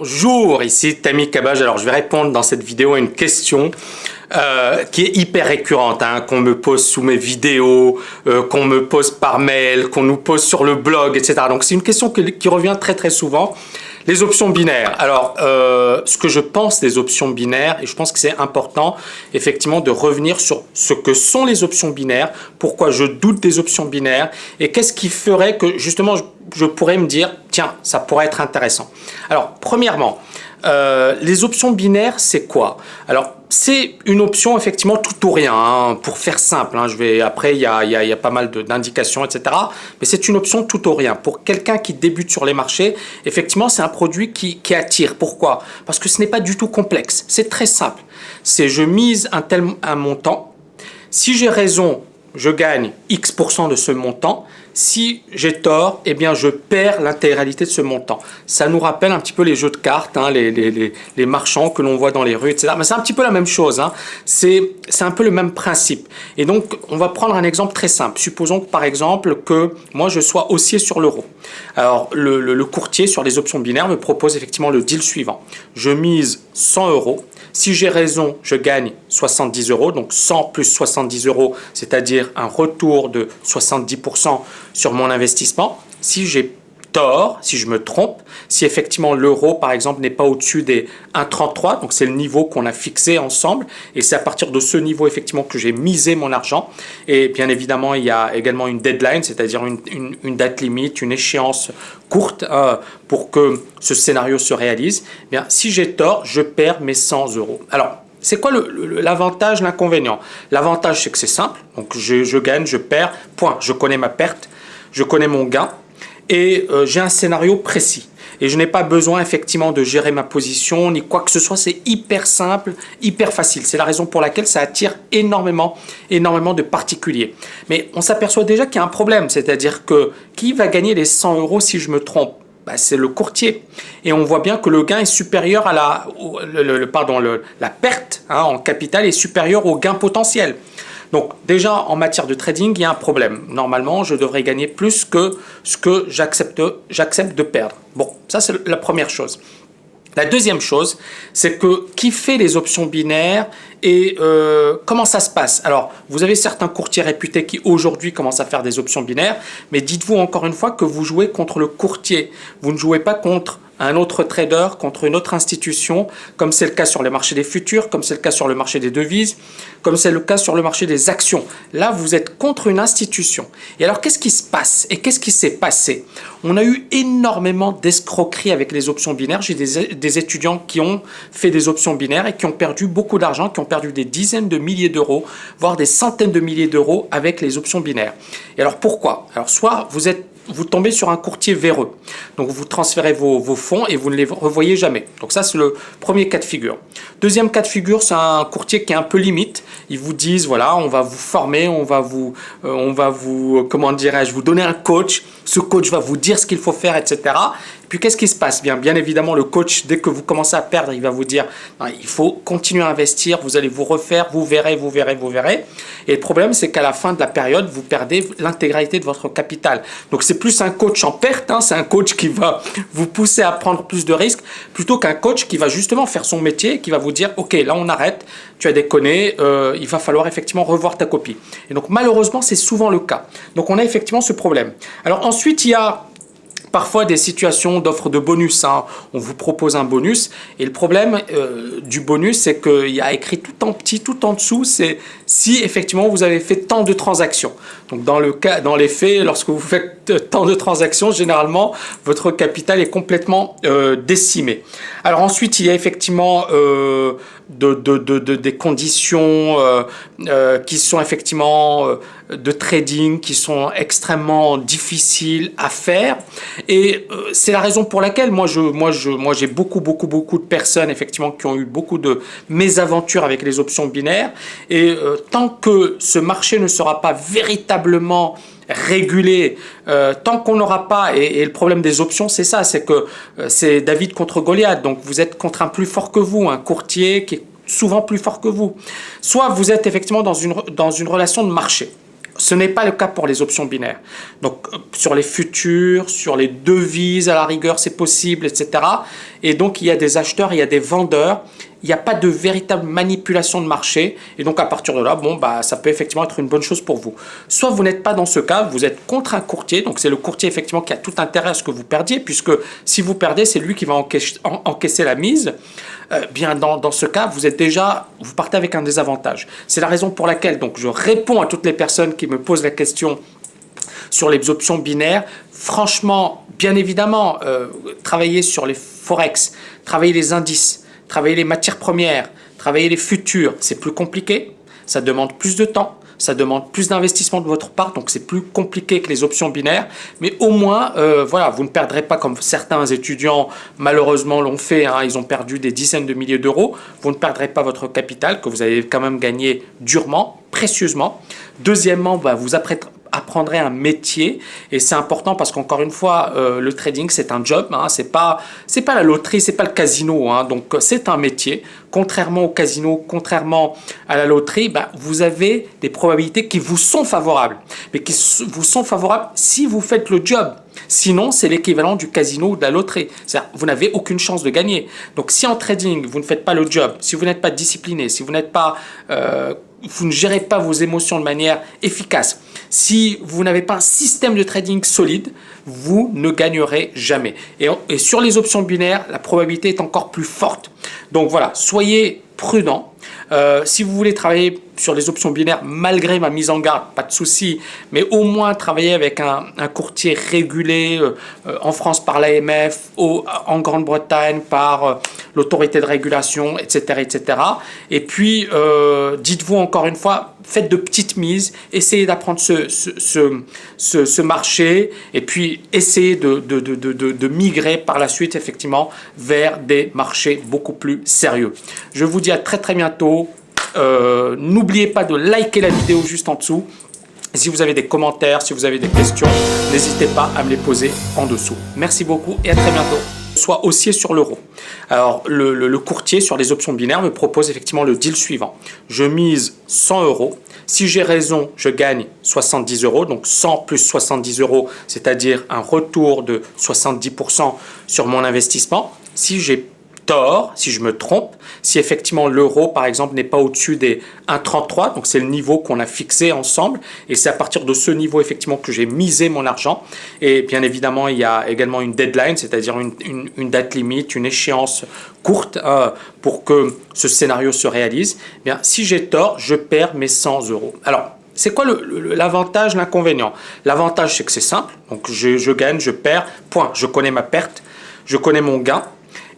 Bonjour, ici Tammy Cabage. Alors je vais répondre dans cette vidéo à une question qui est hyper récurrente, hein, qu'on me pose sous mes vidéos, qu'on me pose par mail, qu'on nous pose sur le blog, etc. Donc c'est une question qui revient très très souvent. Les options binaires. Alors, ce que je pense des options binaires, et je pense que c'est important, effectivement, de revenir sur ce que sont les options binaires, pourquoi je doute des options binaires, et qu'est-ce qui ferait que, justement, je pourrais me dire, tiens, ça pourrait être intéressant. Alors, premièrement, les options binaires, c'est quoi? Alors, c'est une option effectivement tout ou rien, hein, pour faire simple. Hein, après, il y a pas mal d'indications, etc. Mais c'est une option tout ou rien. Pour quelqu'un qui débute sur les marchés, effectivement, c'est un produit qui attire. Pourquoi? Parce que ce n'est pas du tout complexe. C'est très simple. C'est je mise un montant. Si j'ai raison, je gagne X% de ce montant. Si j'ai tort, eh bien, je perds l'intégralité de ce montant. Ça nous rappelle un petit peu les jeux de cartes, hein, les marchands que l'on voit dans les rues, etc. Mais c'est un petit peu la même chose. Hein. C'est un peu le même principe. Et donc, on va prendre un exemple très simple. Supposons, par exemple, que moi, je sois haussier sur l'euro. Alors, le courtier sur les options binaires me propose effectivement le deal suivant. Je mise 100 euros. Si j'ai raison, je gagne 70 euros, donc 100 plus 70 euros, c'est-à-dire un retour de 70% sur mon investissement. Si j'ai tort, si je me trompe, si effectivement l'euro, par exemple, n'est pas au-dessus des 1,33, donc c'est le niveau qu'on a fixé ensemble, et c'est à partir de ce niveau, effectivement, que j'ai misé mon argent. Et bien évidemment, il y a également une deadline, c'est-à-dire une date limite, une échéance courte pour que ce scénario se réalise. Eh bien, si j'ai tort, je perds mes 100 euros. Alors, c'est quoi l'avantage, l'inconvénient? L'avantage, c'est que c'est simple, donc je gagne, je perds, point. Je connais ma perte, je connais mon gain, et j'ai un scénario précis. Et je n'ai pas besoin effectivement de gérer ma position ni quoi que ce soit. C'est hyper simple, hyper facile. C'est la raison pour laquelle ça attire énormément de particuliers. Mais on s'aperçoit déjà qu'il y a un problème. C'est-à-dire que qui va gagner les 100 euros si je me trompe? Ben, c'est le courtier. Et on voit bien que le gain est supérieur à la perte, hein, en capital est supérieure au gain potentiel. Donc déjà, en matière de trading, il y a un problème. Normalement, je devrais gagner plus que ce que j'accepte de perdre. Bon, ça c'est la première chose. La deuxième chose, c'est que qui fait les options binaires et comment ça se passe? Alors, vous avez certains courtiers réputés qui aujourd'hui commencent à faire des options binaires, mais dites-vous encore une fois que vous jouez contre le courtier. Vous ne jouez pas contre un autre trader, contre une autre institution, comme c'est le cas sur les marchés des futurs, comme c'est le cas sur le marché des devises, comme c'est le cas sur le marché des actions. Là, vous êtes contre une institution. Et alors, qu'est-ce qui se passe et qu'est-ce qui s'est passé? On a eu énormément d'escroqueries avec les options binaires. J'ai des étudiants qui ont fait des options binaires et qui ont perdu beaucoup d'argent, qui ont perdu des dizaines de milliers d'euros, voire des centaines de milliers d'euros avec les options binaires. Et alors, pourquoi? Alors, soit vous tombez sur un courtier véreux. Donc, vous transférez vos fonds et vous ne les revoyez jamais. Donc, ça, c'est le premier cas de figure. Deuxième cas de figure, c'est un courtier qui est un peu limite. Ils vous disent, voilà, on va vous former, on va vous comment dirais-je, vous donner un coach. Ce coach va vous dire ce qu'il faut faire, etc. Et puis, qu'est-ce qui se passe? Bien évidemment, le coach, dès que vous commencez à perdre, il va vous dire, non, il faut continuer à investir, vous allez vous refaire, vous verrez. Et le problème, c'est qu'à la fin de la période, vous perdez l'intégralité de votre capital. Donc, c'est plus un coach en perte, hein, c'est un coach qui va vous pousser à prendre plus de risques, plutôt qu'un coach qui va justement faire son métier, qui va vous dire, ok, là on arrête, tu as déconné, il va falloir effectivement revoir ta copie. Et donc malheureusement, c'est souvent le cas. Donc on a effectivement ce problème. Alors ensuite, il y a parfois des situations d'offres de bonus, hein. On vous propose un bonus et le problème du bonus, c'est qu'il y a écrit tout en petit, tout en dessous, c'est si effectivement vous avez fait tant de transactions. Donc dans les faits, lorsque vous faites tant de transactions, généralement votre capital est complètement décimé. Alors ensuite, il y a effectivement des conditions qui sont effectivement de trading, qui sont extrêmement difficiles à faire. Et c'est la raison pour laquelle moi j'ai beaucoup de personnes effectivement qui ont eu beaucoup de mésaventures avec les options binaires. Et tant que ce marché ne sera pas véritablement régulé, tant qu'on n'aura pas, et le problème des options, c'est ça, c'est que c'est David contre Goliath, donc vous êtes contre un plus fort que vous, un courtier qui est souvent plus fort que vous. Soit vous êtes effectivement dans une relation de marché. Ce n'est pas le cas pour les options binaires. Donc, sur les futurs, sur les devises, à la rigueur, c'est possible, etc. et donc il y a des acheteurs, il y a des vendeurs, il n'y a pas de véritable manipulation de marché, et donc à partir de là, bon, bah, ça peut effectivement être une bonne chose pour vous. Soit vous n'êtes pas dans ce cas, vous êtes contre un courtier, donc c'est le courtier effectivement qui a tout intérêt à ce que vous perdiez, puisque si vous perdez, c'est lui qui va encaisser la mise. Bien dans ce cas, vous partez avec un désavantage. C'est la raison pour laquelle donc, je réponds à toutes les personnes qui me posent la question sur les options binaires. Franchement, bien évidemment, travailler sur les forex, travailler les indices, travailler les matières premières, travailler les futurs, c'est plus compliqué, ça demande plus de temps, ça demande plus d'investissement de votre part, donc c'est plus compliqué que les options binaires, mais au moins, voilà, vous ne perdrez pas comme certains étudiants malheureusement l'ont fait, hein, ils ont perdu des dizaines de milliers d'euros, vous ne perdrez pas votre capital que vous avez quand même gagné durement, précieusement. Deuxièmement, bah, vous apprendrez un métier, et c'est important parce qu'encore une fois, le trading c'est un job, hein, c'est pas la loterie, c'est pas le casino, hein, donc c'est un métier. Contrairement au casino, contrairement à la loterie, bah, vous avez des probabilités qui vous sont favorables, mais qui vous sont favorables si vous faites le job. Sinon, c'est l'équivalent du casino ou de la loterie. C'est-à-dire, vous n'avez aucune chance de gagner. Donc, si en trading, vous ne faites pas le job, si vous n'êtes pas discipliné, si vous n'êtes pas vous ne gérez pas vos émotions de manière efficace, si vous n'avez pas un système de trading solide, vous ne gagnerez jamais. Et sur les options binaires, la probabilité est encore plus forte. Donc voilà, soyez prudents. Si vous voulez travailler sur les options binaires, malgré ma mise en garde, pas de souci, mais au moins travailler avec un courtier régulé en France par l'AMF, en Grande-Bretagne par l'autorité de régulation, etc., etc. Et puis, dites-vous encore une fois, faites de petites mises, essayez d'apprendre ce marché, et puis essayez de migrer par la suite, effectivement, vers des marchés beaucoup plus sérieux. Je vous dis à très très bientôt. N'oubliez pas de liker la vidéo juste en dessous. Si vous avez des commentaires, si vous avez des questions, n'hésitez pas à me les poser en dessous. Merci beaucoup et à très bientôt. Soit haussier sur l'euro. Alors, le courtier sur les options binaires me propose effectivement le deal suivant. Je mise 100 euros. Si j'ai raison, je gagne 70 euros. Donc 100 plus 70 euros, c'est-à-dire un retour de 70% sur mon investissement. Si j'ai tort, si je me trompe, si effectivement l'euro par exemple n'est pas au-dessus des 1,33, donc c'est le niveau qu'on a fixé ensemble, et c'est à partir de ce niveau effectivement que j'ai misé mon argent. Et bien évidemment il y a également une deadline, c'est-à-dire une date limite, une échéance courte pour que ce scénario se réalise. Eh bien, si j'ai tort, je perds mes 100 euros. Alors, c'est quoi l'avantage, l'inconvénient? L'avantage, c'est que c'est simple, donc je gagne, je perds, point. Je connais ma perte, je connais mon gain,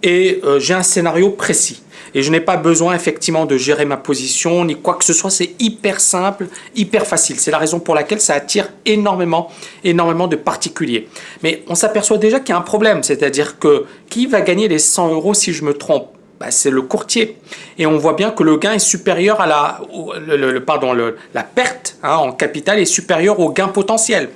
et j'ai un scénario précis. Et je n'ai pas besoin effectivement de gérer ma position ni quoi que ce soit. C'est hyper simple, hyper facile. C'est la raison pour laquelle ça attire énormément de particuliers. Mais on s'aperçoit déjà qu'il y a un problème. C'est-à-dire que qui va gagner les 100 euros si je me trompe? Bah, c'est le courtier. Et on voit bien que le gain est supérieur à la perte en capital est supérieure au gain potentiel.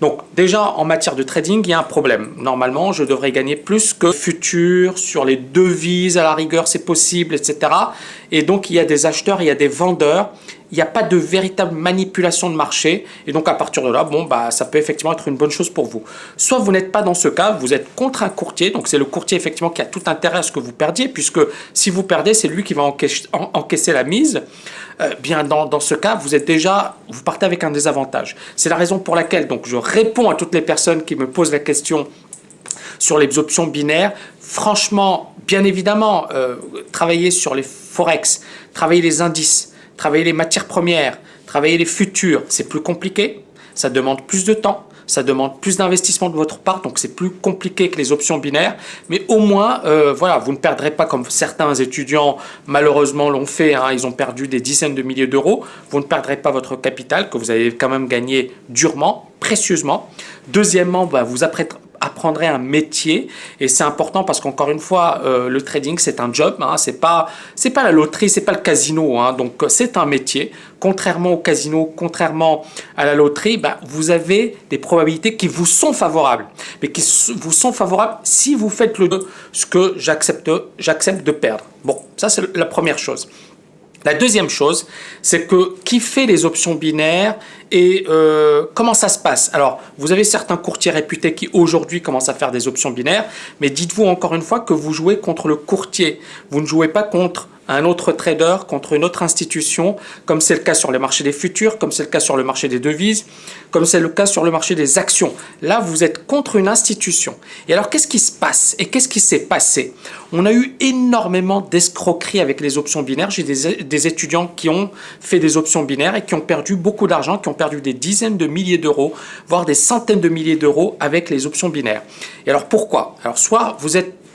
Donc déjà en matière de trading, il y a un problème. Normalement, je devrais gagner plus que futur, sur les devises à la rigueur, c'est possible, etc. Et donc il y a des acheteurs, il y a des vendeurs. Il n'y a pas de véritable manipulation de marché. Et donc à partir de là, bon, bah, ça peut effectivement être une bonne chose pour vous. Soit vous n'êtes pas dans ce cas, vous êtes contre un courtier. Donc c'est le courtier effectivement qui a tout intérêt à ce que vous perdiez, puisque si vous perdez, c'est lui qui va encaisser la mise. Bien dans ce cas, vous partez avec un désavantage. C'est la raison pour laquelle donc, je réponds à toutes les personnes qui me posent la question sur les options binaires. Franchement, bien évidemment, travailler sur les forex, travailler les indices, travailler les matières premières, travailler les futurs, c'est plus compliqué, ça demande plus de temps, ça demande plus d'investissement de votre part, donc c'est plus compliqué que les options binaires, mais au moins, voilà, vous ne perdrez pas comme certains étudiants malheureusement l'ont fait, hein, ils ont perdu des dizaines de milliers d'euros, vous ne perdrez pas votre capital que vous avez quand même gagné durement, précieusement. Deuxièmement, bah, vous apprendrez un métier, et c'est important parce qu'encore une fois, le trading c'est un job, hein, c'est pas la loterie, c'est pas le casino, hein, donc c'est un métier. Contrairement au casino, contrairement à la loterie, bah, vous avez des probabilités qui vous sont favorables, mais qui vous sont favorables si vous faites ce que j'accepte de perdre. Bon, ça c'est la première chose. La deuxième chose, c'est que qui fait les options binaires et comment ça se passe? Alors, vous avez certains courtiers réputés qui aujourd'hui commencent à faire des options binaires, mais dites-vous encore une fois que vous jouez contre le courtier. Vous ne jouez pas contre un autre trader, contre une autre institution, comme c'est le cas sur les marchés des futurs, comme c'est le cas sur le marché des devises, comme c'est le cas sur le marché des actions. Là, vous êtes contre une institution. Et alors, qu'est-ce qui se passe? Et qu'est-ce qui s'est passé? On a eu énormément d'escroqueries avec les options binaires. J'ai des étudiants qui ont fait des options binaires et qui ont perdu beaucoup d'argent, qui ont perdu des dizaines de milliers d'euros, voire des centaines de milliers d'euros avec les options binaires. Et alors, pourquoi? Alors, soit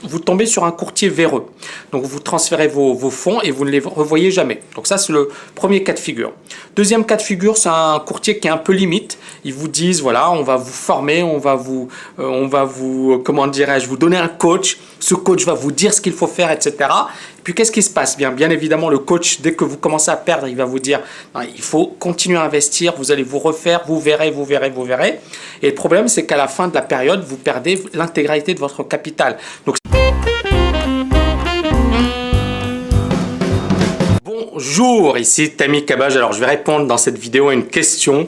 vous tombez sur un courtier véreux. Donc, vous transférez vos fonds et vous ne les revoyez jamais. Donc, ça, c'est le premier cas de figure. Deuxième cas de figure, c'est un courtier qui est un peu limite. Ils vous disent, voilà, on va vous former, on va vous comment dirais-je, vous donner un coach. Ce coach va vous dire ce qu'il faut faire, etc. Et puis, qu'est-ce qui se passe? Bien évidemment, le coach, dès que vous commencez à perdre, il va vous dire, il faut continuer à investir, vous allez vous refaire, vous verrez. Et le problème, c'est qu'à la fin de la période, vous perdez l'intégralité de votre capital. Donc, bonjour, ici Tammy Cabage. Alors, je vais répondre dans cette vidéo à une question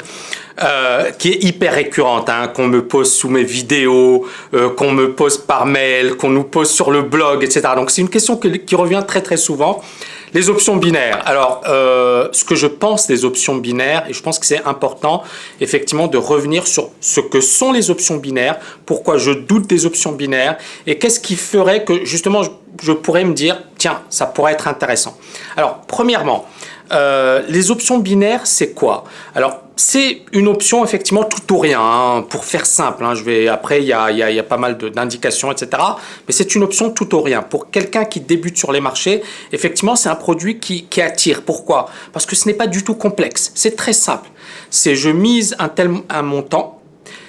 qui est hyper récurrente, qu'on me pose sous mes vidéos, qu'on me pose par mail, qu'on nous pose sur le blog, etc. Donc, c'est une question qui revient très souvent. Les options binaires. Alors, ce que je pense des options binaires, et je pense que c'est important, effectivement, de revenir sur ce que sont les options binaires, pourquoi je doute des options binaires, et qu'est-ce qui ferait que, justement, je pourrais me dire, tiens, ça pourrait être intéressant. Alors, premièrement, les options binaires, c'est quoi? Alors, c'est une option effectivement tout ou rien, pour faire simple. Après, il y a pas mal d'indications, etc. Mais c'est une option tout ou rien. Pour quelqu'un qui débute sur les marchés, effectivement, c'est un produit qui attire. Pourquoi? Parce que ce n'est pas du tout complexe. C'est très simple. C'est je mise un montant.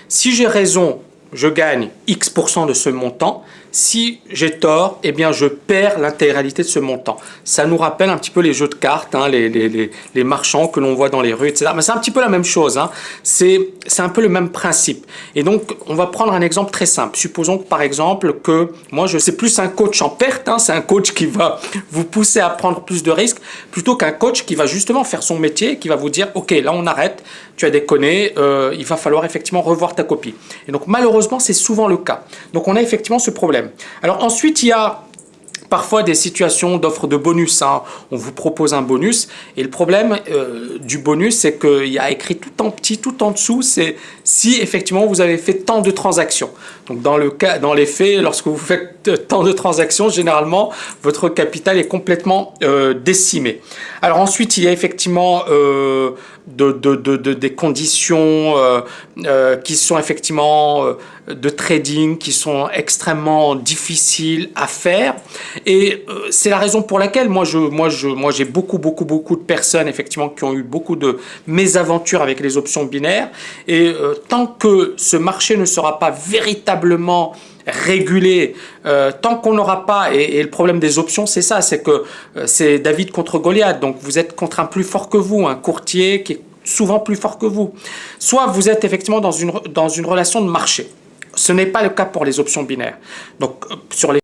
Si j'ai raison, je gagne X% de ce montant. Si j'ai tort, eh bien, je perds l'intégralité de ce montant. Ça nous rappelle un petit peu les jeux de cartes, les marchands que l'on voit dans les rues, etc. Mais c'est un petit peu la même chose. C'est un peu le même principe. Et donc, on va prendre un exemple très simple. Supposons que, par exemple, que moi, je sais plus un coach en perte. C'est un coach qui va vous pousser à prendre plus de risques plutôt qu'un coach qui va justement faire son métier, qui va vous dire, OK, là, on arrête, tu as déconné, il va falloir effectivement revoir ta copie. Et donc, malheureusement, c'est souvent le cas. Donc, on a effectivement ce problème. Alors ensuite, il y a parfois des situations d'offres de bonus. On vous propose un bonus et le problème du bonus, c'est qu'il y a écrit tout en petit, tout en dessous, c'est si effectivement vous avez fait tant de transactions. Donc dans les faits, lorsque vous faites tant de transactions, généralement, votre capital est complètement décimé. Alors ensuite, il y a effectivement des conditions qui sont effectivement de trading, qui sont extrêmement difficiles à faire. Et c'est la raison pour laquelle moi j'ai beaucoup de personnes effectivement qui ont eu beaucoup de mésaventures avec les options binaires. Et tant que ce marché ne sera pas véritablement régulé, tant qu'on n'aura pas, et le problème des options, c'est ça, c'est que c'est David contre Goliath, donc vous êtes contre un plus fort que vous, un courtier qui est souvent plus fort que vous. Soit vous êtes effectivement dans une relation de marché. Ce n'est pas le cas pour les options binaires. Donc, sur les